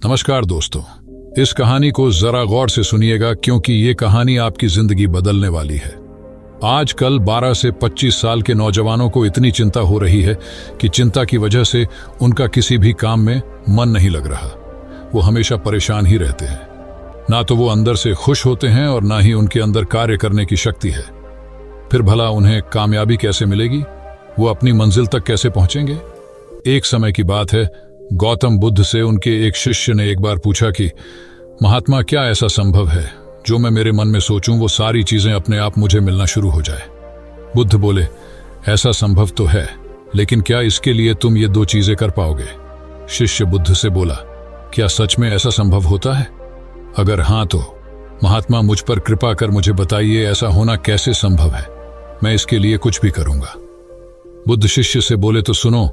नमस्कार दोस्तों, इस कहानी को जरा गौर से सुनिएगा क्योंकि ये कहानी आपकी जिंदगी बदलने वाली है। आजकल 12 से 25 साल के नौजवानों को इतनी चिंता हो रही है कि चिंता की वजह से उनका किसी भी काम में मन नहीं लग रहा। वो हमेशा परेशान ही रहते हैं। ना तो वो अंदर से खुश होते हैं और ना ही उनके अंदर कार्य करने की शक्ति है। फिर भला उन्हें कामयाबी कैसे मिलेगी? वो अपनी मंजिल तक कैसे पहुंचेंगे? एक समय की बात है, गौतम बुद्ध से उनके एक शिष्य ने एक बार पूछा कि महात्मा, क्या ऐसा संभव है जो मैं मेरे मन में सोचूं वो सारी चीजें अपने आप मुझे मिलना शुरू हो जाए? बुद्ध बोले, ऐसा संभव तो है, लेकिन क्या इसके लिए तुम ये दो चीजें कर पाओगे? शिष्य बुद्ध से बोला, क्या सच में ऐसा संभव होता है? अगर हाँ तो महात्मा मुझ पर कृपा कर मुझे बताइए, ऐसा होना कैसे संभव है? मैं इसके लिए कुछ भी करूंगा। बुद्ध शिष्य से बोले, तो सुनो,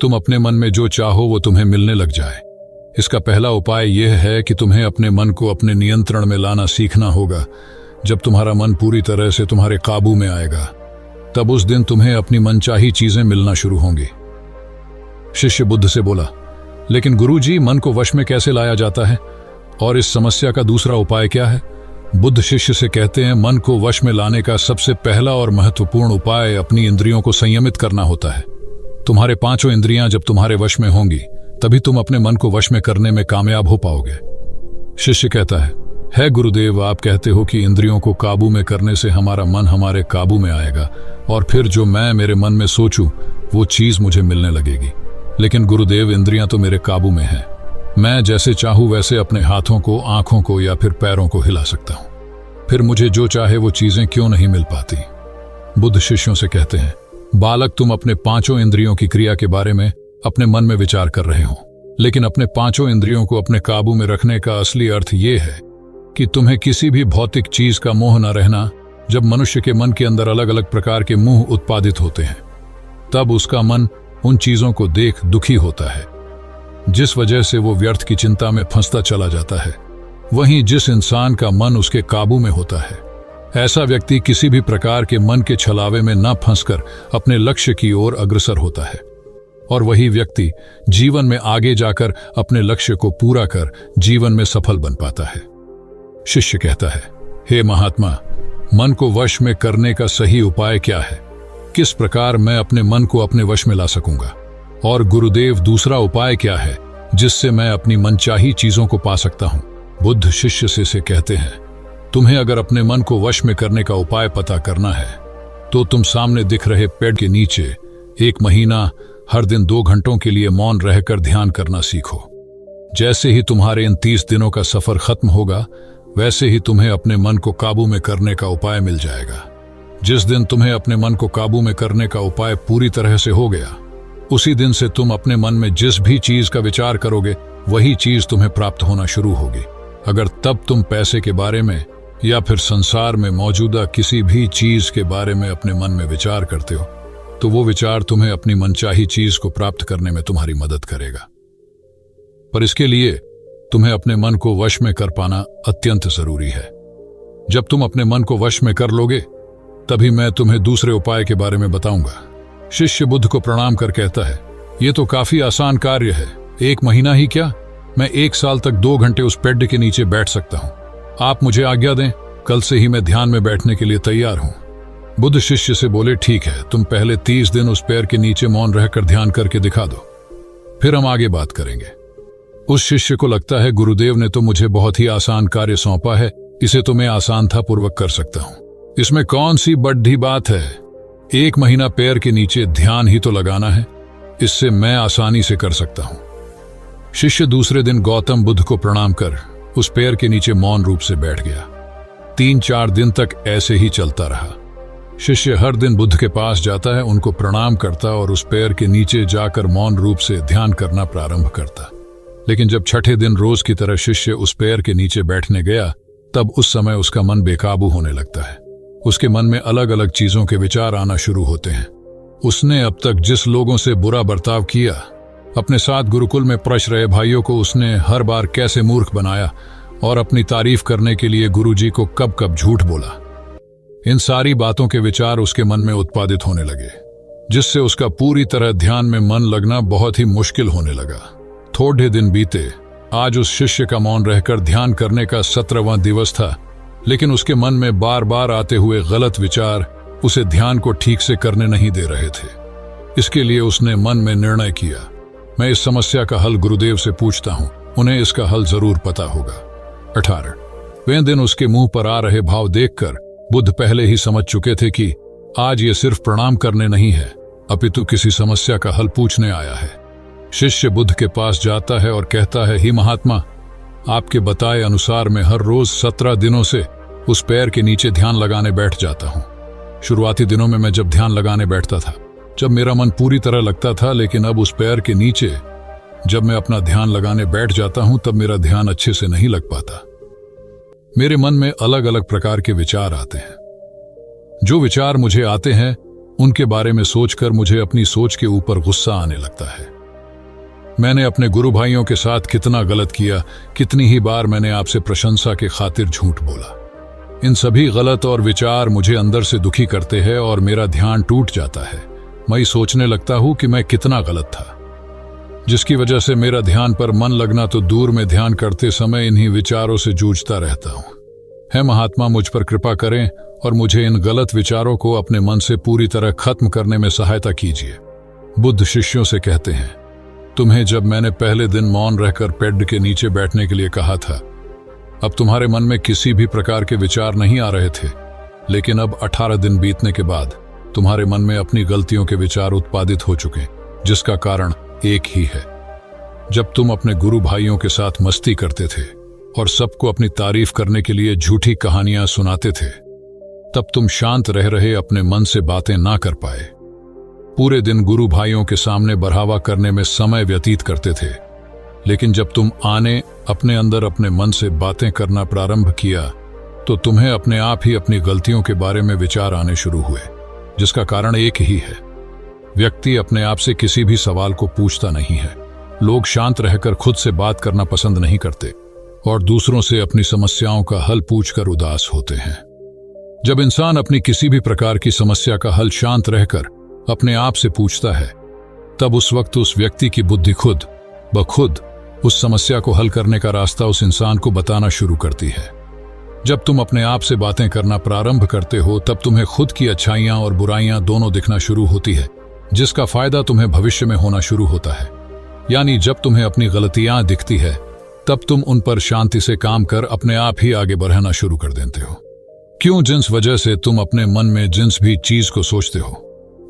तुम अपने मन में जो चाहो वो तुम्हें मिलने लग जाए। इसका पहला उपाय यह है कि तुम्हें अपने मन को अपने नियंत्रण में लाना सीखना होगा। जब तुम्हारा मन पूरी तरह से तुम्हारे काबू में आएगा, तब उस दिन तुम्हें अपनी मनचाही चीजें मिलना शुरू होंगी। शिष्य बुद्ध से बोला, लेकिन गुरुजी, मन को वश में कैसे लाया जाता है और इस समस्या का दूसरा उपाय क्या है? बुद्ध शिष्य से कहते हैं, मन को वश में लाने का सबसे पहला और महत्वपूर्ण उपाय अपनी इंद्रियों को संयमित करना होता है। तुम्हारे पांचों इंद्रियां जब तुम्हारे वश में होंगी, तभी तुम अपने मन को वश में करने में कामयाब हो पाओगे। शिष्य कहता है गुरुदेव, आप कहते हो कि इंद्रियों को काबू में करने से हमारा मन हमारे काबू में आएगा और फिर जो मैं मेरे मन में सोचूं वो चीज मुझे मिलने लगेगी। लेकिन गुरुदेव, इंद्रियां तो मेरे काबू में हैं। मैं जैसे चाहूं वैसे अपने हाथों को, आंखों को या फिर पैरों को हिला सकता हूं। फिर मुझे जो चाहे वो चीजें क्यों नहीं मिल पाती? बुद्ध शिष्यों से कहते हैं, बालक, तुम अपने पांचों इंद्रियों की क्रिया के बारे में अपने मन में विचार कर रहे हो, लेकिन अपने पांचों इंद्रियों को अपने काबू में रखने का असली अर्थ यह है कि तुम्हें किसी भी भौतिक चीज का मोह न रहना। जब मनुष्य के मन के अंदर अलग अलग प्रकार के मोह उत्पादित होते हैं, तब उसका मन उन चीजों को देख दुखी होता है, जिस वजह से वो व्यर्थ की चिंता में फंसता चला जाता है। वहीं जिस इंसान का मन उसके काबू में होता है, ऐसा व्यक्ति किसी भी प्रकार के मन के छलावे में न फंसकर अपने लक्ष्य की ओर अग्रसर होता है, और वही व्यक्ति जीवन में आगे जाकर अपने लक्ष्य को पूरा कर जीवन में सफल बन पाता है। शिष्य कहता है, हे महात्मा, मन को वश में करने का सही उपाय क्या है? किस प्रकार मैं अपने मन को अपने वश में ला सकूंगा? और गुरुदेव, दूसरा उपाय क्या है जिससे मैं अपनी मनचाही चीजों को पा सकता हूं? बुद्ध शिष्य से कहते हैं, तुम्हें अगर अपने मन को वश में करने का उपाय पता करना है तो तुम सामने दिख रहे पेड़ के नीचे 1 महीना हर दिन 2 घंटों के लिए मौन रहकर ध्यान करना सीखो। जैसे ही तुम्हारे इन 30 दिनों का सफर खत्म होगा, वैसे ही तुम्हें अपने मन को काबू में करने का उपाय मिल जाएगा। जिस दिन तुम्हें अपने मन को काबू में करने का उपाय पूरी तरह से हो गया, उसी दिन से तुम अपने मन में जिस भी चीज का विचार करोगे, वही चीज तुम्हें प्राप्त होना शुरू होगी। अगर तब तुम पैसे के बारे में या फिर संसार में मौजूदा किसी भी चीज के बारे में अपने मन में विचार करते हो, तो वो विचार तुम्हें अपनी मनचाही चीज को प्राप्त करने में तुम्हारी मदद करेगा। पर इसके लिए तुम्हें अपने मन को वश में कर पाना अत्यंत जरूरी है। जब तुम अपने मन को वश में कर लोगे, तभी मैं तुम्हें दूसरे उपाय के बारे में बताऊंगा। शिष्य बुद्ध को प्रणाम कर कहता है, ये तो काफी आसान कार्य है। 1 महीना ही क्या, मैं 1 साल तक 2 घंटे उस पेड़ के नीचे बैठ सकता हूं। आप मुझे आज्ञा दें, कल से ही मैं ध्यान में बैठने के लिए तैयार हूं। बुद्ध शिष्य से बोले, ठीक है, तुम पहले 30 दिन उस पेड़ के नीचे मौन रहकर ध्यान करके दिखा दो, फिर हम आगे बात करेंगे। उस शिष्य को लगता है, गुरुदेव ने तो मुझे बहुत ही आसान कार्य सौंपा है, इसे तो मैं आसानता पूर्वक कर सकता हूं। इसमें कौन सी बड़ी बात है? 1 महीना पैर के नीचे ध्यान ही तो लगाना है, इससे मैं आसानी से कर सकता हूं। शिष्य दूसरे दिन गौतम बुद्ध को प्रणाम कर उस पेड़ के नीचे मौन रूप से बैठ गया। 3-4 दिन तक ऐसे ही चलता रहा। शिष्य हर दिन बुद्ध के पास जाता है, उनको प्रणाम करता और उस पेड़ के नीचे जाकर मौन रूप से ध्यान करना प्रारंभ करता। लेकिन जब छठे दिन रोज की तरह शिष्य उस पेड़ के नीचे बैठने गया, तब उस समय उसका मन बेकाबू होने लगता है। उसके मन में अलग अलग चीजों के विचार आना शुरू होते हैं। उसने अब तक जिस लोगों से बुरा बर्ताव किया, अपने साथ गुरुकुल में पढ़ रहे भाइयों को उसने हर बार कैसे मूर्ख बनाया और अपनी तारीफ करने के लिए गुरुजी को कब कब झूठ बोला, इन सारी बातों के विचार उसके मन में उत्पादित होने लगे, जिससे उसका पूरी तरह ध्यान में मन लगना बहुत ही मुश्किल होने लगा। थोड़े दिन बीते आज उस शिष्य का मौन रहकर ध्यान करने का 17वां दिवस था, लेकिन उसके मन में बार बार आते हुए गलत विचार उसे ध्यान को ठीक से करने नहीं दे रहे थे। इसके लिए उसने मन में निर्णय किया, मैं इस समस्या का हल गुरुदेव से पूछता हूं, उन्हें इसका हल जरूर पता होगा। 18वें दिन उसके मुंह पर आ रहे भाव देखकर बुद्ध पहले ही समझ चुके थे कि आज ये सिर्फ प्रणाम करने नहीं है, अपितु किसी समस्या का हल पूछने आया है। शिष्य बुद्ध के पास जाता है और कहता है, ही महात्मा, आपके बताए अनुसार मैं हर रोज 17 दिनों से उस पैर के नीचे ध्यान लगाने बैठ जाता हूँ। शुरुआती दिनों में मैं जब ध्यान लगाने बैठता था, जब मेरा मन पूरी तरह लगता था, लेकिन अब उस पैर के नीचे जब मैं अपना ध्यान लगाने बैठ जाता हूँ तब मेरा ध्यान अच्छे से नहीं लग पाता। मेरे मन में अलग अलग प्रकार के विचार आते हैं। जो विचार मुझे आते हैं उनके बारे में सोचकर मुझे अपनी सोच के ऊपर गुस्सा आने लगता है। मैंने अपने गुरु भाइयों के साथ कितना गलत किया, कितनी ही बार मैंने आपसे प्रशंसा के खातिर झूठ बोला। इन सभी गलत और विचार मुझे अंदर से दुखी करते हैं और मेरा ध्यान टूट जाता है। मैं सोचने लगता हूं कि मैं कितना गलत था, जिसकी वजह से मेरा ध्यान पर मन लगना तो दूर में ध्यान करते समय इन्हीं विचारों से जूझता रहता हूं। है महात्मा, मुझ पर कृपा करें और मुझे इन गलत विचारों को अपने मन से पूरी तरह खत्म करने में सहायता कीजिए। बुद्ध शिष्यों से कहते हैं, तुम्हें जब मैंने पहले दिन मौन रहकर पेड़ के नीचे बैठने के लिए कहा था, अब तुम्हारे मन में किसी भी प्रकार के विचार नहीं आ रहे थे, लेकिन अब 18 दिन बीतने के बाद तुम्हारे मन में अपनी गलतियों के विचार उत्पादित हो चुके, जिसका कारण एक ही है। जब तुम अपने गुरु भाइयों के साथ मस्ती करते थे और सबको अपनी तारीफ करने के लिए झूठी कहानियां सुनाते थे, तब तुम शांत रह रहे अपने मन से बातें ना कर पाए। पूरे दिन गुरु भाइयों के सामने बढ़ावा करने में समय व्यतीत करते थे, लेकिन जब तुम अपने अंदर अपने मन से बातें करना प्रारंभ किया तो तुम्हें अपने आप ही अपनी गलतियों के बारे में विचार आने शुरू हुए, जिसका कारण एक ही है। व्यक्ति अपने आप से किसी भी सवाल को पूछता नहीं है। लोग शांत रहकर खुद से बात करना पसंद नहीं करते और दूसरों से अपनी समस्याओं का हल पूछकर उदास होते हैं। जब इंसान अपनी किसी भी प्रकार की समस्या का हल शांत रहकर अपने आप से पूछता है, तब उस वक्त उस व्यक्ति की बुद्धि खुद ब खुद उस समस्या को हल करने का रास्ता उस इंसान को बताना शुरू करती है। जब तुम अपने आप से बातें करना प्रारंभ करते हो, तब तुम्हें खुद की अच्छाइयां और बुराइयां दोनों दिखना शुरू होती है, जिसका फायदा तुम्हें भविष्य में होना शुरू होता है। यानी जब तुम्हें अपनी गलतियां दिखती है, तब तुम उन पर शांति से काम कर अपने आप ही आगे बढ़ना शुरू कर देते हो। क्यों? जिस वजह से तुम अपने मन में जिस भी चीज को सोचते हो,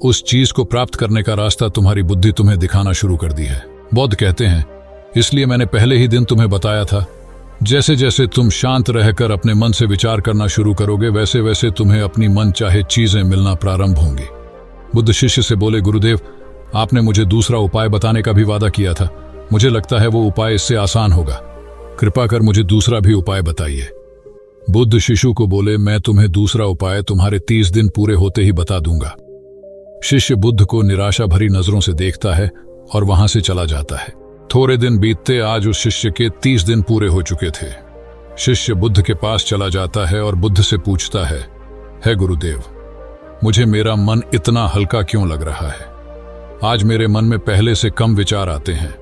उस चीज को प्राप्त करने का रास्ता तुम्हारी बुद्धि तुम्हें दिखाना शुरू कर दी है। बौद्ध कहते हैं, इसलिए मैंने पहले ही दिन तुम्हें बताया था, जैसे जैसे तुम शांत रहकर अपने मन से विचार करना शुरू करोगे, वैसे वैसे तुम्हें अपनी मन चाहे चीजें मिलना प्रारंभ होंगी। बुद्ध शिष्य से बोले, गुरुदेव, आपने मुझे दूसरा उपाय बताने का भी वादा किया था। मुझे लगता है वो उपाय इससे आसान होगा। कृपा कर मुझे दूसरा भी उपाय बताइए। बुद्ध शिशु को बोले, मैं तुम्हें दूसरा उपाय तुम्हारे 30 दिन पूरे होते ही बता दूंगा। शिष्य बुद्ध को निराशा भरी नजरों से देखता है और वहां से चला जाता है। थोड़े दिन बीतते आज उस शिष्य के 30 दिन पूरे हो चुके थे। शिष्य बुद्ध के पास चला जाता है और बुद्ध से पूछता है गुरुदेव, मुझे मेरा मन इतना हल्का क्यों लग रहा है? आज मेरे मन में पहले से कम विचार आते हैं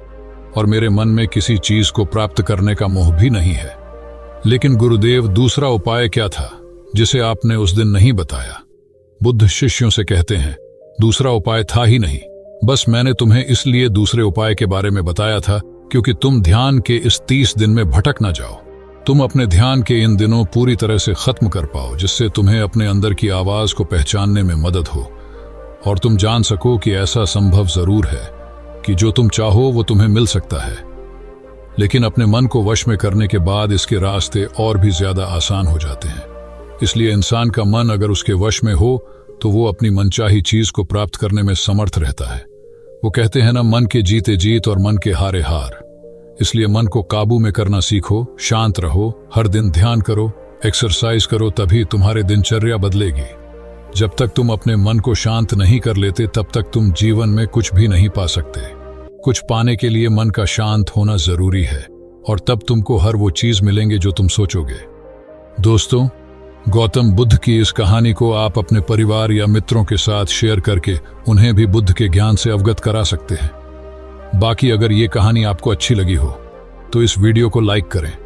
और मेरे मन में किसी चीज को प्राप्त करने का मोह भी नहीं है। लेकिन गुरुदेव, दूसरा उपाय क्या था जिसे आपने उस दिन नहीं बताया? बुद्ध शिष्यों से कहते हैं, दूसरा उपाय था ही नहीं, बस मैंने तुम्हें इसलिए दूसरे उपाय के बारे में बताया था क्योंकि तुम ध्यान के इस 30 दिन में भटक ना जाओ। तुम अपने ध्यान के इन दिनों पूरी तरह से खत्म कर पाओ, जिससे तुम्हें अपने अंदर की आवाज को पहचानने में मदद हो और तुम जान सको कि ऐसा संभव जरूर है कि जो तुम चाहो वो तुम्हें मिल सकता है। लेकिन अपने मन को वश में करने के बाद इसके रास्ते और भी ज्यादा आसान हो जाते हैं। इसलिए इंसान का मन अगर उसके वश में हो तो वो अपनी मनचाही चीज को प्राप्त करने में समर्थ रहता है। वो कहते हैं ना, मन के जीते जीत और मन के हारे हार। इसलिए मन को काबू में करना सीखो, शांत रहो, हर दिन ध्यान करो, एक्सरसाइज करो, तभी तुम्हारे दिनचर्या बदलेगी। जब तक तुम अपने मन को शांत नहीं कर लेते, तब तक तुम जीवन में कुछ भी नहीं पा सकते। कुछ पाने के लिए मन का शांत होना जरूरी है और तब तुमको हर वो चीज मिलेंगे जो तुम सोचोगे। दोस्तों, गौतम बुद्ध की इस कहानी को आप अपने परिवार या मित्रों के साथ शेयर करके उन्हें भी बुद्ध के ज्ञान से अवगत करा सकते हैं। बाकी अगर ये कहानी आपको अच्छी लगी हो तो इस वीडियो को लाइक करें।